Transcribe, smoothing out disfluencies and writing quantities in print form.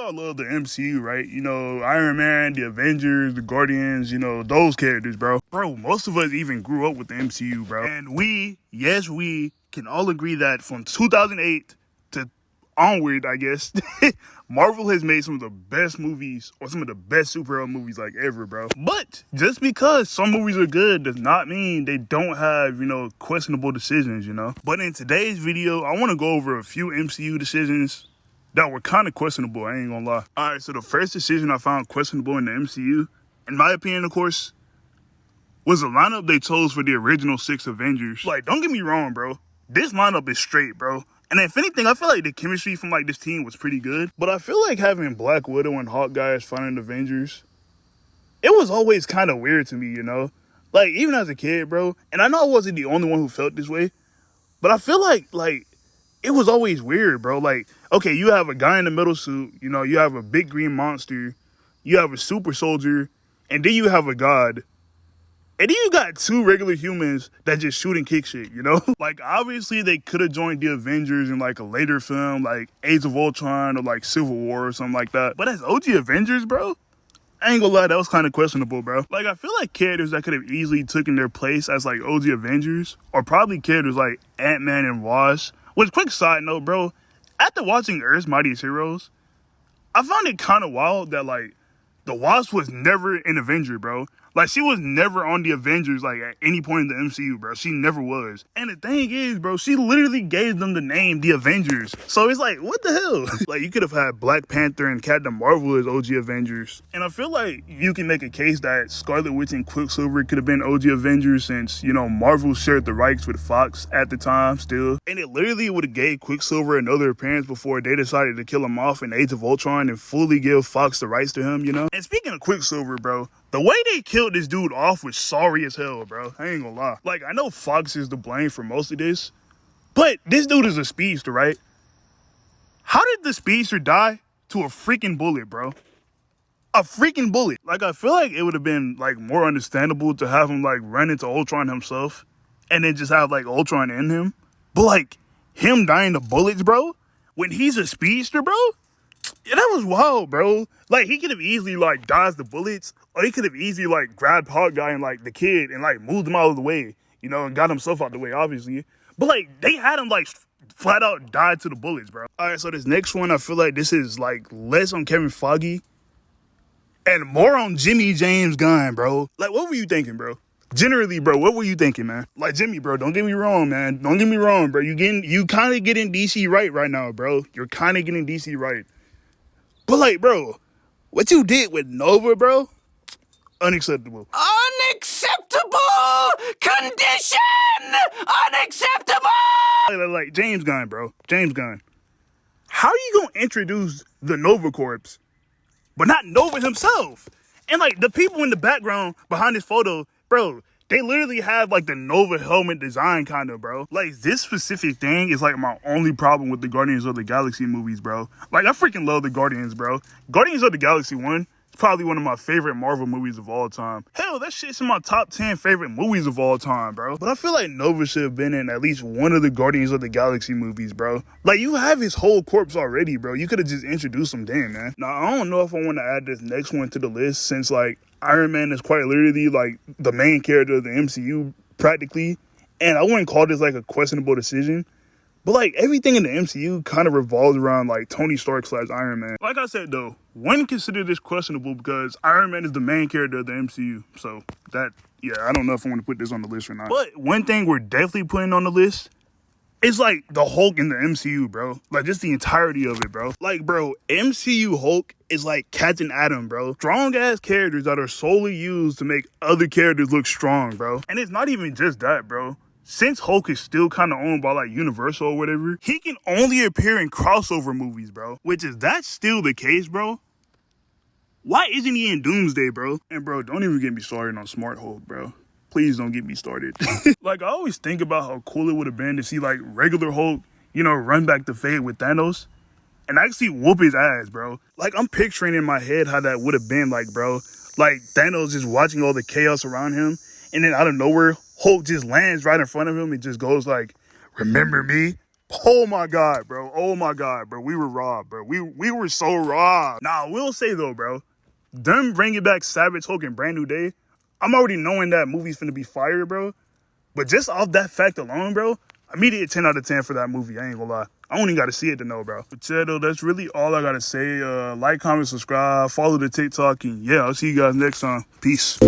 all love the MCU, right? You know, Iron Man, the Avengers, the Guardians, you know, those characters, bro. Bro, most of us even grew up with the MCU, bro. And we can all agree that from 2008 to onward, I guess, Marvel has made some of the best movies, or some of the best superhero movies like ever, bro. But just because some movies are good does not mean they don't have, you know, questionable decisions, you know. But in today's video, I want to go over a few MCU decisions that were kind of questionable, I ain't gonna lie. All right, so the first decision I found questionable in the MCU, in my opinion, of course, was the lineup they chose for the original 6 Avengers. Like, don't get me wrong, bro. This lineup is straight, bro. And if anything, I feel like the chemistry from, like, this team was pretty good. But I feel like having Black Widow and Hawkeye as fighting Avengers, it was always kind of weird to me, you know? Like, even as a kid, bro, and I know I wasn't the only one who felt this way, but I feel like, it was always weird, bro. Like, okay, you have a guy in the middle suit, you know, you have a big green monster, you have a super soldier, and then you have a god. And then you got 2 regular humans that just shoot and kick shit, you know? Like, obviously, they could have joined the Avengers in, like, a later film, like Age of Ultron or, like, Civil War or something like that. But as OG Avengers, bro, I ain't gonna lie, that was kind of questionable, bro. Like, I feel like characters that could have easily taken their place as, like, OG Avengers, or probably characters like Ant-Man and Wasp. Which, quick side note, bro, after watching Earth's Mightiest Heroes, I found it kind of wild that, like, the Wasp was never an Avenger, bro. Like, she was never on the Avengers, like, at any point in the MCU, bro. She never was. And the thing is, bro, she literally gave them the name, the Avengers. So it's like, what the hell? Like, you could have had Black Panther and Captain Marvel as OG Avengers. And I feel like you can make a case that Scarlet Witch and Quicksilver could have been OG Avengers since, you know, Marvel shared the rights with Fox at the time still. And it literally would have gave Quicksilver another appearance before they decided to kill him off in Age of Ultron and fully give Fox the rights to him, you know? And speaking of Quicksilver, bro, the way they killed this dude off was sorry as hell, bro. I ain't gonna lie. Like, I know Fox is to blame for most of this, but this dude is a speedster, right? How did the speedster die to a freaking bullet, bro? A freaking bullet. Like, I feel like it would have been, like, more understandable to have him, like, run into Ultron himself and then just have, like, Ultron in him. But, like, him dying to bullets, bro, when he's a speedster, bro? Yeah, that was wild, bro. Like, he could have easily, like, dodged the bullets, or he could have easily, like, grabbed Hawkeye and, like, the kid and, like, moved him out of the way, you know, and got himself out of the way, obviously. But, like, they had him, like, flat out died to the bullets, bro. All right, so this next one, I feel like this is, like, less on Kevin Feige and more on Jimmy James Gunn, bro. Like, what were you thinking, bro? Generally, bro, what were you thinking, man? Like, Jimmy, bro, don't get me wrong, man. Don't get me wrong, bro. You kind of getting DC right now, bro. You're kind of getting DC right. But, like, bro, what you did with Nova, bro, unacceptable. Unacceptable condition! Unacceptable! Like, James Gunn, bro. James Gunn. How are you gonna introduce the Nova Corps, but not Nova himself? And, like, the people in the background behind this photo, bro, they literally have, like, the Nova helmet design, kind of, bro. Like, this specific thing is, like, my only problem with the Guardians of the Galaxy movies, bro. Like, I freaking love the Guardians, bro. Guardians of the Galaxy 1 is probably one of my favorite Marvel movies of all time. Hell, that shit's in my top 10 favorite movies of all time, bro. But I feel like Nova should have been in at least one of the Guardians of the Galaxy movies, bro. Like, you have his whole corpse already, bro. You could have just introduced him then, man. Now, I don't know if I want to add this next one to the list since, like, Iron Man is quite literally, like, the main character of the MCU, practically. And I wouldn't call this, like, a questionable decision. But, like, everything in the MCU kind of revolves around, like, Tony Stark / Iron Man. Like I said, though, wouldn't consider this questionable because Iron Man is the main character of the MCU. So, that, yeah, I don't know if I want to put this on the list or not. But one thing we're definitely putting on the list is, like, the Hulk in the MCU, bro. Like, just the entirety of it, bro. Like, bro, MCU Hulk is like Captain Atom, bro. Strong-ass characters that are solely used to make other characters look strong, bro. And it's not even just that, bro. Since Hulk is still kind of owned by, like, Universal or whatever, he can only appear in crossover movies, bro. Which is, that's still the case, bro. Why isn't he in Doomsday, bro? And, bro, don't even get me started on Smart Hulk, bro. Please don't get me started. Like, I always think about how cool it would have been to see, like, regular Hulk, you know, run back the fade with Thanos and actually whoop his ass, bro. Like, I'm picturing in my head how that would have been, like, bro. Like, Thanos just watching all the chaos around him, and then out of nowhere, Hulk just lands right in front of him and just goes like, remember me? Oh my god, bro. Oh my god, bro. We were robbed, bro. We were so robbed. Nah, I will say though, bro. Them bringing back Savage Hulk and Brand New Day. I'm already knowing that movie's finna be fire, bro. But just off that fact alone, bro, immediate 10 out of 10 for that movie. I ain't gonna lie. I only gotta see it to know, bro. But yeah, though, that's really all I gotta say. Like, comment, subscribe, follow the TikTok, and yeah, I'll see you guys next time. Peace.